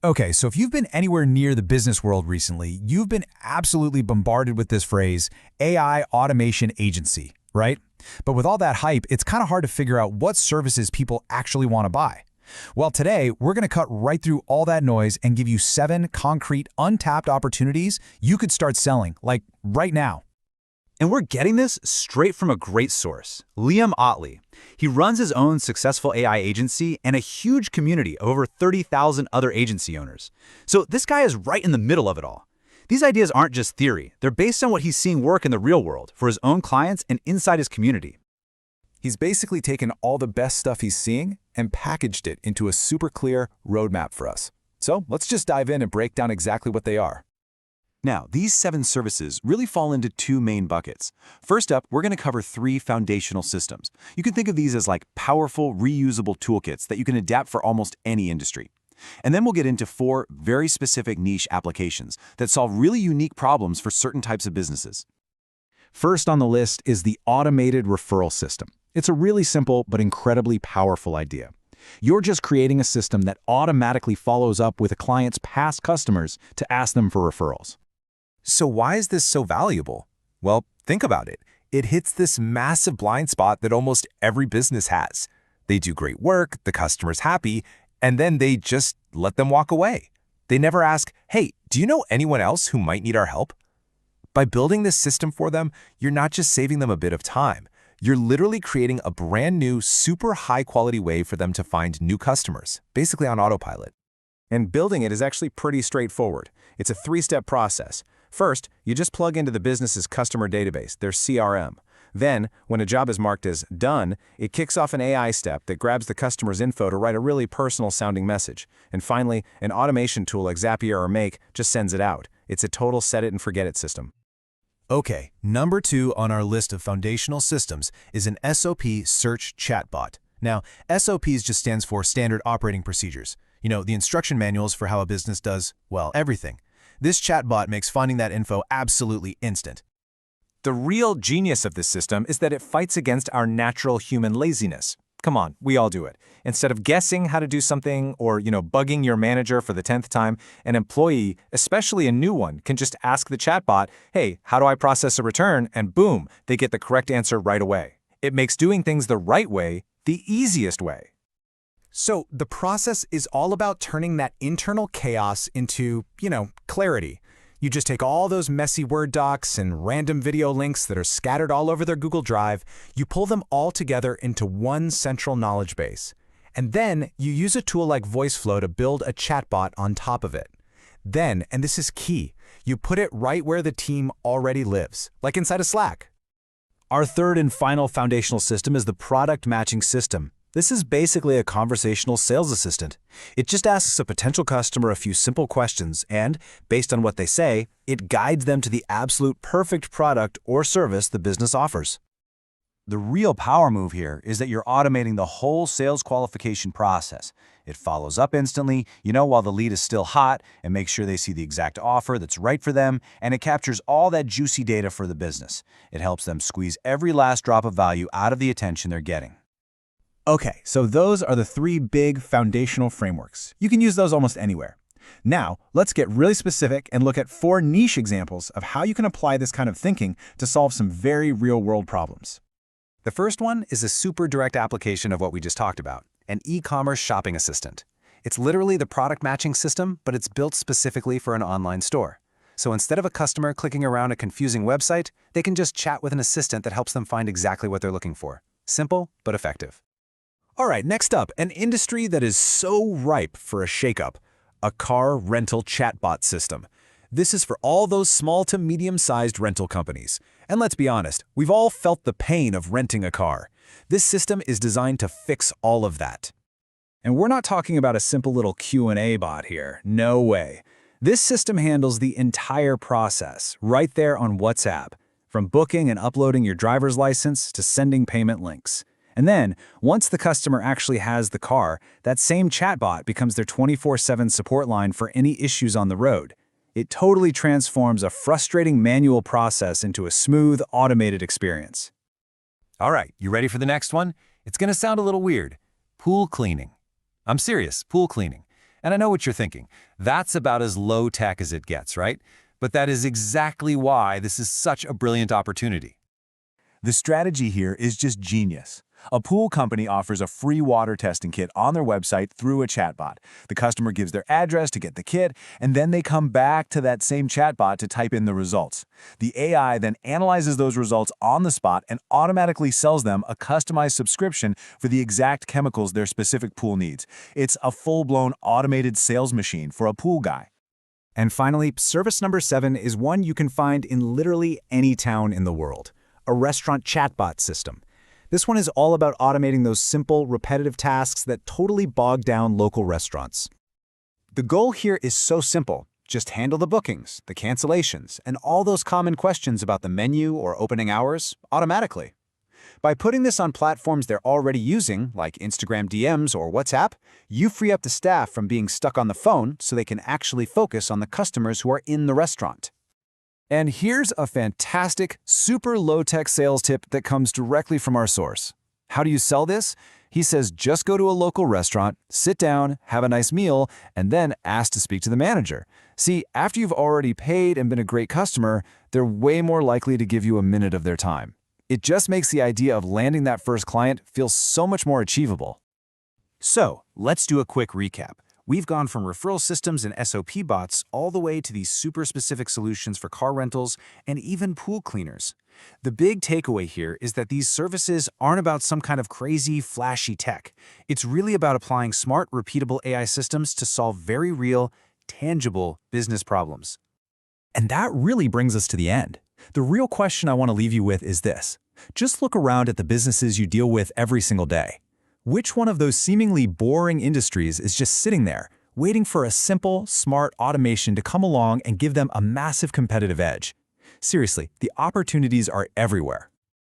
Okay, so if you've been anywhere near the business world recently, you've been absolutely bombarded with this phrase, AI automation agency, right? But with all that hype, it's kind of hard to figure out what services people actually want to buy. Well, today, we're going to cut right through all that noise and give you 7 concrete, untapped opportunities you could start selling, like right now. And we're getting this straight from a great source, Liam Otley. He runs his own successful AI agency and a huge community of over 30,000 other agency owners. So this guy is right in the middle of it all. These ideas aren't just theory. They're based on what he's seeing work in the real world for his own clients and inside his community. He's basically taken all the best stuff he's seeing and packaged it into a super clear roadmap for us. So let's just dive in and break down exactly what they are. Now, these 7 services really fall into 2 main buckets. First up, we're going to cover 3 foundational systems. You can think of these as like powerful, reusable toolkits that you can adapt for almost any industry. And then we'll get into 4 very specific niche applications that solve really unique problems for certain types of businesses. First on the list is the automated referral system. It's a really simple but incredibly powerful idea. You're just creating a system that automatically follows up with a client's past customers to ask them for referrals. So why is this so valuable? Well, think about it. It hits this massive blind spot that almost every business has. They do great work, the customer's happy, and then they just let them walk away. They never ask, hey, do you know anyone else who might need our help? By building this system for them, you're not just saving them a bit of time. You're literally creating a brand new, super high-quality way for them to find new customers, basically on autopilot. And building it is actually pretty straightforward. It's a 3-step process. First, you just plug into the business's customer database, their CRM. Then, when a job is marked as done, it kicks off an AI step that grabs the customer's info to write a really personal-sounding message. And finally, an automation tool like Zapier or Make just sends it out. It's a total set-it-and-forget-it system. Okay, number 2 on our list of foundational systems is an SOP Search Chatbot. Now, SOPs just stands for Standard Operating Procedures. You know, the instruction manuals for how a business does, well, everything. This chatbot makes finding that info absolutely instant. The real genius of this system is that it fights against our natural human laziness. Come on, we all do it. Instead of guessing how to do something or, bugging your manager for the 10th time, an employee, especially a new one, can just ask the chatbot, hey, how do I process a return? And boom, they get the correct answer right away. It makes doing things the right way the easiest way. So the process is all about turning that internal chaos into, clarity. You just take all those messy Word docs and random video links that are scattered all over their Google Drive, you pull them all together into one central knowledge base. And then you use a tool like VoiceFlow to build a chatbot on top of it. Then, and this is key, you put it right where the team already lives, like inside of Slack. Our third and final foundational system is the product matching system. This is basically a conversational sales assistant. It just asks a potential customer a few simple questions and, based on what they say, it guides them to the absolute perfect product or service the business offers. The real power move here is that you're automating the whole sales qualification process. It follows up instantly, while the lead is still hot, and makes sure they see the exact offer that's right for them, and it captures all that juicy data for the business. It helps them squeeze every last drop of value out of the attention they're getting. Okay, so those are the 3 big foundational frameworks. You can use those almost anywhere. Now, let's get really specific and look at 4 niche examples of how you can apply this kind of thinking to solve some very real-world problems. The first one is a super direct application of what we just talked about, an e-commerce shopping assistant. It's literally the product matching system, but it's built specifically for an online store. So instead of a customer clicking around a confusing website, they can just chat with an assistant that helps them find exactly what they're looking for. Simple, but effective. All right, next up, an industry that is so ripe for a shakeup, a car rental chatbot system. This is for all those small to medium-sized rental companies. And let's be honest, we've all felt the pain of renting a car. This system is designed to fix all of that. And we're not talking about a simple little Q&A bot here. No way. This system handles the entire process right there on WhatsApp, from booking and uploading your driver's license to sending payment links. And then, once the customer actually has the car, that same chatbot becomes their 24/7 support line for any issues on the road. It totally transforms a frustrating manual process into a smooth, automated experience. All right, you ready for the next one? It's going to sound a little weird. Pool cleaning. I'm serious, pool cleaning. And I know what you're thinking. That's about as low tech as it gets, right? But that is exactly why this is such a brilliant opportunity. The strategy here is just genius. A pool company offers a free water testing kit on their website through a chatbot. The customer gives their address to get the kit, and then they come back to that same chatbot to type in the results. The AI then analyzes those results on the spot and automatically sells them a customized subscription for the exact chemicals their specific pool needs. It's a full-blown automated sales machine for a pool guy. And finally, service number 7 is one you can find in literally any town in the world, a restaurant chatbot system. This one is all about automating those simple, repetitive tasks that totally bog down local restaurants. The goal here is so simple. Just handle the bookings, the cancellations, and all those common questions about the menu or opening hours automatically. By putting this on platforms they're already using, like Instagram DMs or WhatsApp, you free up the staff from being stuck on the phone so they can actually focus on the customers who are in the restaurant. And here's a fantastic, super low-tech sales tip that comes directly from our source. How do you sell this? He says just go to a local restaurant, sit down, have a nice meal, and then ask to speak to the manager. See, after you've already paid and been a great customer, they're way more likely to give you a minute of their time. It just makes the idea of landing that first client feel so much more achievable. So, let's do a quick recap. We've gone from referral systems and SOP bots all the way to these super specific solutions for car rentals and even pool cleaners. The big takeaway here is that these services aren't about some kind of crazy, flashy tech. It's really about applying smart, repeatable AI systems to solve very real, tangible business problems. And that really brings us to the end. The real question I want to leave you with is this. Just look around at the businesses you deal with every single day. Which one of those seemingly boring industries is just sitting there, waiting for a simple, smart automation to come along and give them a massive competitive edge? Seriously, the opportunities are everywhere.